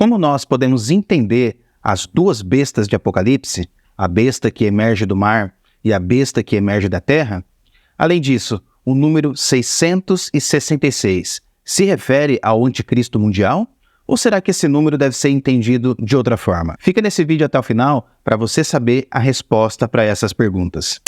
Como nós podemos entender as duas bestas de Apocalipse, a besta que emerge do mar e a besta que emerge da terra? Além disso, o número 666 se refere ao anticristo mundial? Ou será que esse número deve ser entendido de outra forma? Fica nesse vídeo até o final para você saber a resposta para essas perguntas.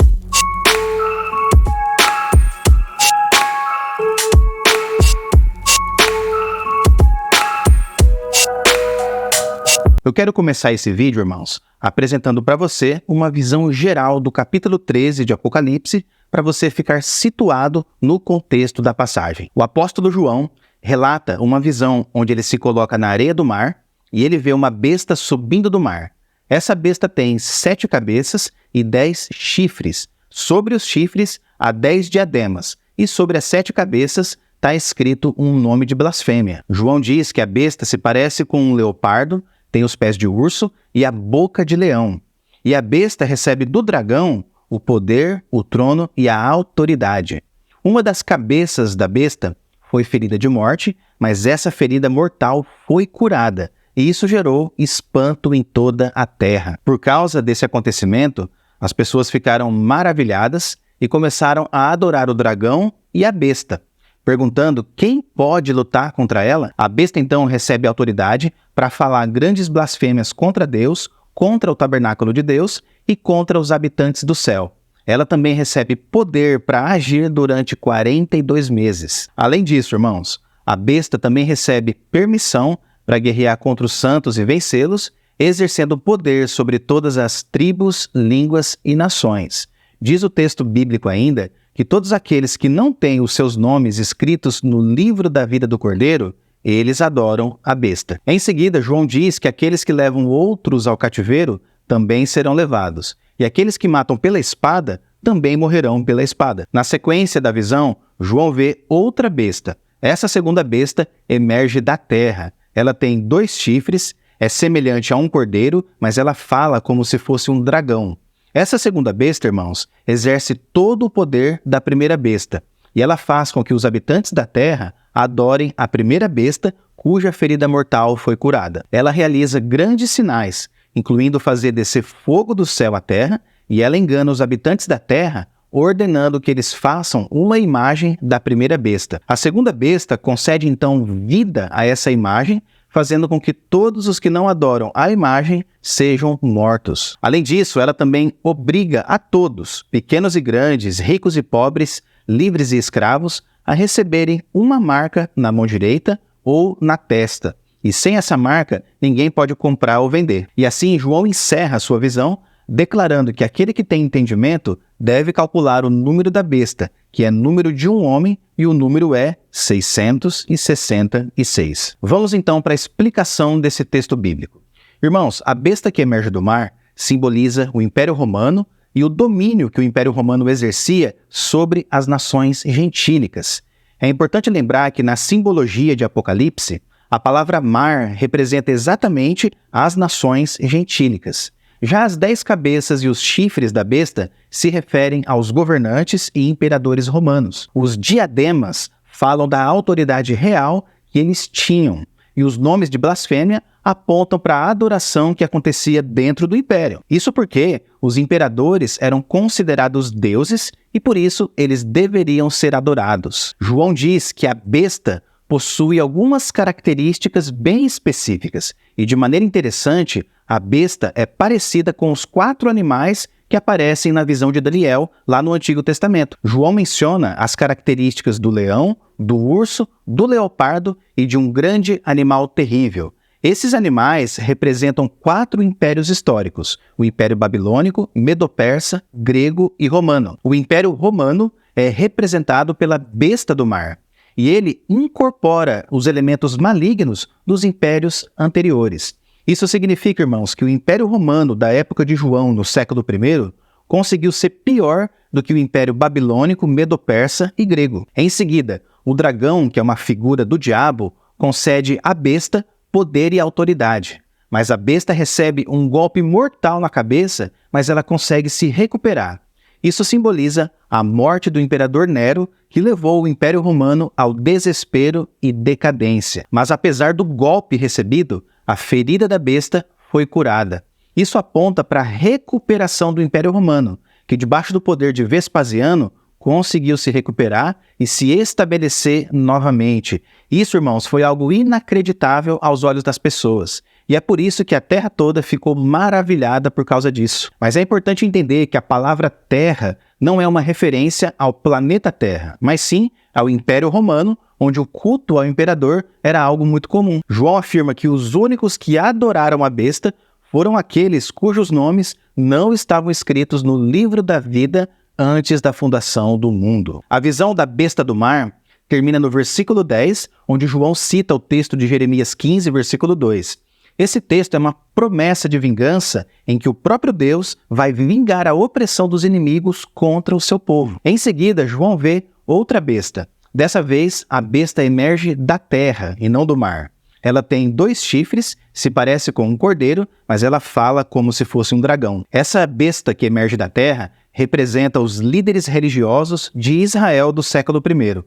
Eu quero começar esse vídeo, irmãos, apresentando para você uma visão geral do capítulo 13 de Apocalipse, para você ficar situado no contexto da passagem. O apóstolo João relata uma visão onde ele se coloca na areia do mar e ele vê uma besta subindo do mar. Essa besta tem 7 cabeças e 10 chifres. Sobre os chifres há 10 diademas e sobre as 7 cabeças está escrito um nome de blasfêmia. João diz que a besta se parece com um leopardo, tem os pés de urso e a boca de leão. E a besta recebe do dragão o poder, o trono e a autoridade. Uma das cabeças da besta foi ferida de morte, mas essa ferida mortal foi curada, e isso gerou espanto em toda a terra. Por causa desse acontecimento, as pessoas ficaram maravilhadas e começaram a adorar o dragão e a besta, perguntando quem pode lutar contra ela. A besta então recebe autoridade para falar grandes blasfêmias contra Deus, contra o tabernáculo de Deus e contra os habitantes do céu. Ela também recebe poder para agir durante 42 meses. Além disso, irmãos, a besta também recebe permissão para guerrear contra os santos e vencê-los, exercendo poder sobre todas as tribos, línguas e nações. Diz o texto bíblico ainda que todos aqueles que não têm os seus nomes escritos no livro da vida do Cordeiro, eles adoram a besta. Em seguida, João diz que aqueles que levam outros ao cativeiro também serão levados, e aqueles que matam pela espada também morrerão pela espada. Na sequência da visão, João vê outra besta. Essa segunda besta emerge da terra. Ela tem 2 chifres, é semelhante a um cordeiro, mas ela fala como se fosse um dragão. Essa segunda besta, irmãos, exerce todo o poder da primeira besta, e ela faz com que os habitantes da terra adorem a primeira besta, cuja ferida mortal foi curada. Ela realiza grandes sinais, incluindo fazer descer fogo do céu à terra, e ela engana os habitantes da terra, ordenando que eles façam uma imagem da primeira besta. A segunda besta concede então vida a essa imagem, fazendo com que todos os que não adoram a imagem sejam mortos. Além disso, ela também obriga a todos, pequenos e grandes, ricos e pobres, livres e escravos, a receberem uma marca na mão direita ou na testa. E sem essa marca, ninguém pode comprar ou vender. E assim, João encerra sua visão, declarando que aquele que tem entendimento deve calcular o número da besta, que é número de um homem, e o número é 666. Vamos então para a explicação desse texto bíblico. Irmãos, a besta que emerge do mar simboliza o Império Romano e o domínio que o Império Romano exercia sobre as nações gentílicas. É importante lembrar que na simbologia de Apocalipse, a palavra mar representa exatamente as nações gentílicas. Já as 10 cabeças e os chifres da besta se referem aos governantes e imperadores romanos. Os diademas falam da autoridade real que eles tinham, e os nomes de blasfêmia apontam para a adoração que acontecia dentro do império. Isso porque os imperadores eram considerados deuses e por isso eles deveriam ser adorados. João diz que a besta possui algumas características bem específicas e, de maneira interessante, a besta é parecida com os 4 animais que aparecem na visão de Daniel lá no Antigo Testamento. João menciona as características do leão, do urso, do leopardo e de um grande animal terrível. Esses animais representam 4 impérios históricos: o Império Babilônico, Medo-Persa, Grego e Romano. O Império Romano é representado pela besta do mar, e ele incorpora os elementos malignos dos impérios anteriores. Isso significa, irmãos, que o Império Romano da época de João, no século I, conseguiu ser pior do que o Império Babilônico, Medo-Persa e Grego. Em seguida, o dragão, que é uma figura do diabo, concede à besta poder e autoridade. Mas a besta recebe um golpe mortal na cabeça, mas ela consegue se recuperar. Isso simboliza a morte do imperador Nero, que levou o Império Romano ao desespero e decadência. Mas apesar do golpe recebido, a ferida da besta foi curada. Isso aponta para a recuperação do Império Romano, que debaixo do poder de Vespasiano conseguiu se recuperar e se estabelecer novamente. Isso, irmãos, foi algo inacreditável aos olhos das pessoas. E é por isso que a terra toda ficou maravilhada por causa disso. Mas é importante entender que a palavra terra não é uma referência ao planeta Terra, mas sim ao Império Romano, onde o culto ao imperador era algo muito comum. João afirma que os únicos que adoraram a besta foram aqueles cujos nomes não estavam escritos no livro da vida antes da fundação do mundo. A visão da besta do mar termina no versículo 10, onde João cita o texto de Jeremias 15, versículo 2. Esse texto é uma promessa de vingança em que o próprio Deus vai vingar a opressão dos inimigos contra o seu povo. Em seguida, João vê outra besta. Dessa vez, a besta emerge da terra e não do mar. Ela tem 2 chifres, se parece com um cordeiro, mas ela fala como se fosse um dragão. Essa besta que emerge da terra representa os líderes religiosos de Israel do século I.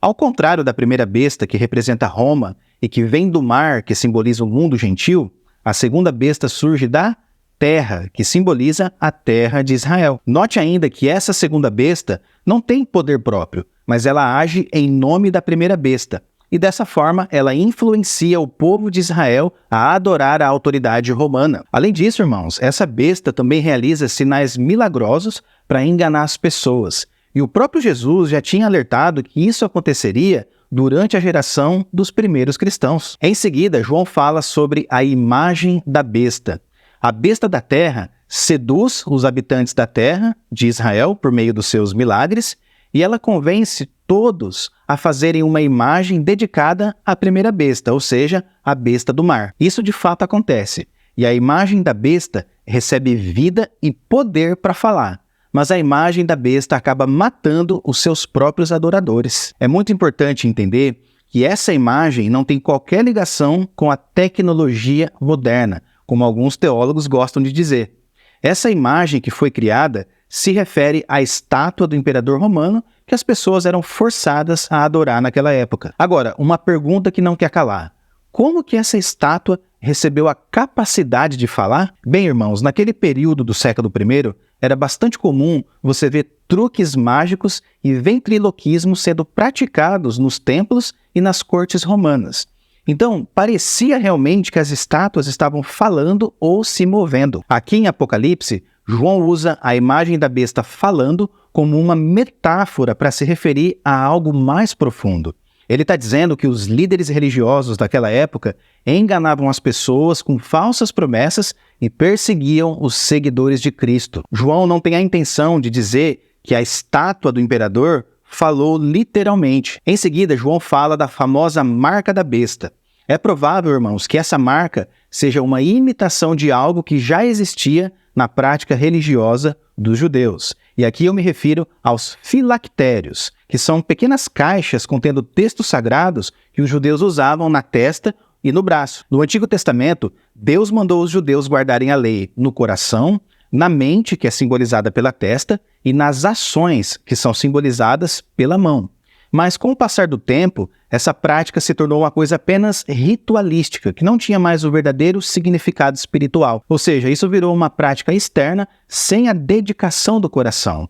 Ao contrário da primeira besta, que representa Roma e que vem do mar, que simboliza o mundo gentil, a segunda besta surge da terra, que simboliza a terra de Israel. Note ainda que essa segunda besta não tem poder próprio, mas ela age em nome da primeira besta. E dessa forma, ela influencia o povo de Israel a adorar a autoridade romana. Além disso, irmãos, essa besta também realiza sinais milagrosos para enganar as pessoas. E o próprio Jesus já tinha alertado que isso aconteceria durante a geração dos primeiros cristãos. Em seguida, João fala sobre a imagem da besta. A besta da terra seduz os habitantes da terra de Israel por meio dos seus milagres, e ela convence todos a fazerem uma imagem dedicada à primeira besta, ou seja, a besta do mar. Isso de fato acontece, e a imagem da besta recebe vida e poder para falar. Mas a imagem da besta acaba matando os seus próprios adoradores. É muito importante entender que essa imagem não tem qualquer ligação com a tecnologia moderna, como alguns teólogos gostam de dizer. Essa imagem que foi criada se refere à estátua do imperador romano que as pessoas eram forçadas a adorar naquela época. Agora, uma pergunta que não quer calar. Como que essa estátua recebeu a capacidade de falar? Bem, irmãos, naquele período do século I, era bastante comum você ver truques mágicos e ventriloquismo sendo praticados nos templos e nas cortes romanas. Então, parecia realmente que as estátuas estavam falando ou se movendo. Aqui em Apocalipse, João usa a imagem da besta falando como uma metáfora para se referir a algo mais profundo. Ele está dizendo que os líderes religiosos daquela época enganavam as pessoas com falsas promessas e perseguiam os seguidores de Cristo. João não tem a intenção de dizer que a estátua do imperador falou literalmente. Em seguida, João fala da famosa marca da besta. É provável, irmãos, que essa marca seja uma imitação de algo que já existia na prática religiosa dos judeus. E aqui eu me refiro aos filactérios, que são pequenas caixas contendo textos sagrados que os judeus usavam na testa e no braço. No Antigo Testamento, Deus mandou os judeus guardarem a lei no coração, na mente, que é simbolizada pela testa, e nas ações, que são simbolizadas pela mão. Mas com o passar do tempo, essa prática se tornou uma coisa apenas ritualística, que não tinha mais o verdadeiro significado espiritual. Ou seja, isso virou uma prática externa sem a dedicação do coração.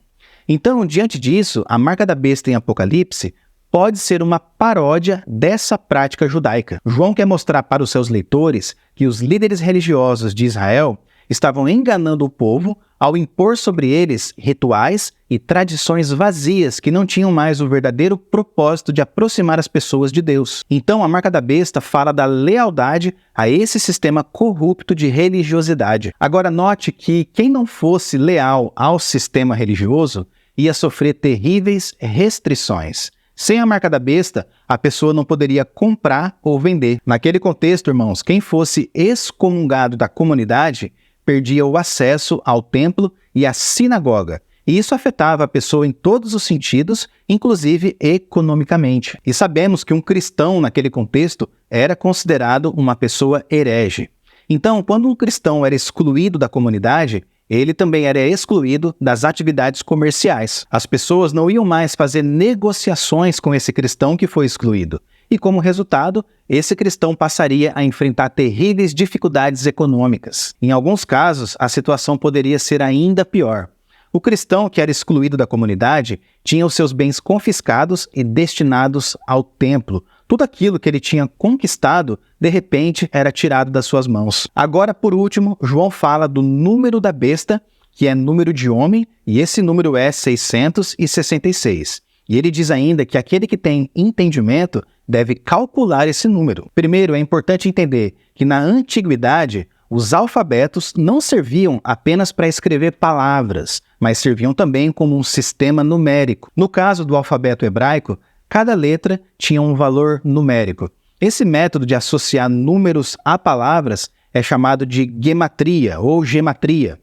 Então, diante disso, a marca da besta em Apocalipse pode ser uma paródia dessa prática judaica. João quer mostrar para os seus leitores que os líderes religiosos de Israel estavam enganando o povo ao impor sobre eles rituais e tradições vazias que não tinham mais o verdadeiro propósito de aproximar as pessoas de Deus. Então, a marca da besta fala da lealdade a esse sistema corrupto de religiosidade. Agora, note que quem não fosse leal ao sistema religioso ia sofrer terríveis restrições. Sem a marca da besta, a pessoa não poderia comprar ou vender. Naquele contexto, irmãos, quem fosse excomungado da comunidade perdia o acesso ao templo e à sinagoga. E isso afetava a pessoa em todos os sentidos, inclusive economicamente. E sabemos que um cristão naquele contexto era considerado uma pessoa herege. Então, quando um cristão era excluído da comunidade, ele também era excluído das atividades comerciais. As pessoas não iam mais fazer negociações com esse cristão que foi excluído. E como resultado, esse cristão passaria a enfrentar terríveis dificuldades econômicas. Em alguns casos, a situação poderia ser ainda pior. O cristão que era excluído da comunidade tinha os seus bens confiscados e destinados ao templo. Tudo aquilo que ele tinha conquistado, de repente, era tirado das suas mãos. Agora, por último, João fala do número da besta, que é número de homem, e esse número é 666. E ele diz ainda que aquele que tem entendimento deve calcular esse número. Primeiro, é importante entender que na antiguidade, os alfabetos não serviam apenas para escrever palavras, mas serviam também como um sistema numérico. No caso do alfabeto hebraico, cada letra tinha um valor numérico. Esse método de associar números a palavras é chamado de gematria ou gematria.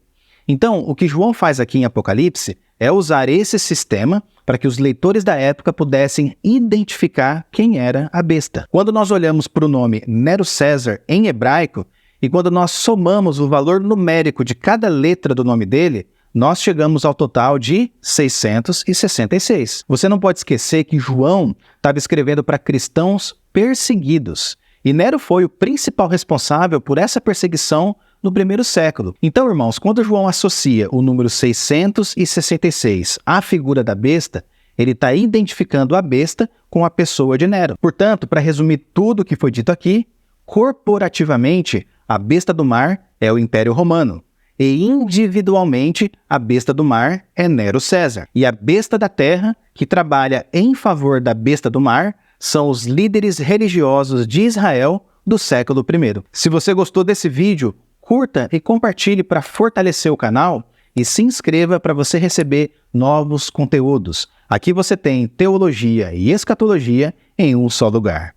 Então, o que João faz aqui em Apocalipse é usar esse sistema para que os leitores da época pudessem identificar quem era a besta. Quando nós olhamos para o nome Nero César em hebraico, e quando nós somamos o valor numérico de cada letra do nome dele, nós chegamos ao total de 666. Você não pode esquecer que João estava escrevendo para cristãos perseguidos. E Nero foi o principal responsável por essa perseguição no primeiro século. Então, irmãos, quando João associa o número 666 à figura da besta, ele está identificando a besta com a pessoa de Nero. Portanto, para resumir tudo o que foi dito aqui, corporativamente, a besta do mar é o Império Romano. E individualmente, a besta do mar é Nero César. E a besta da terra, que trabalha em favor da besta do mar, são os líderes religiosos de Israel do século I. Se você gostou desse vídeo, curta e compartilhe para fortalecer o canal e se inscreva para você receber novos conteúdos. Aqui você tem teologia e escatologia em um só lugar.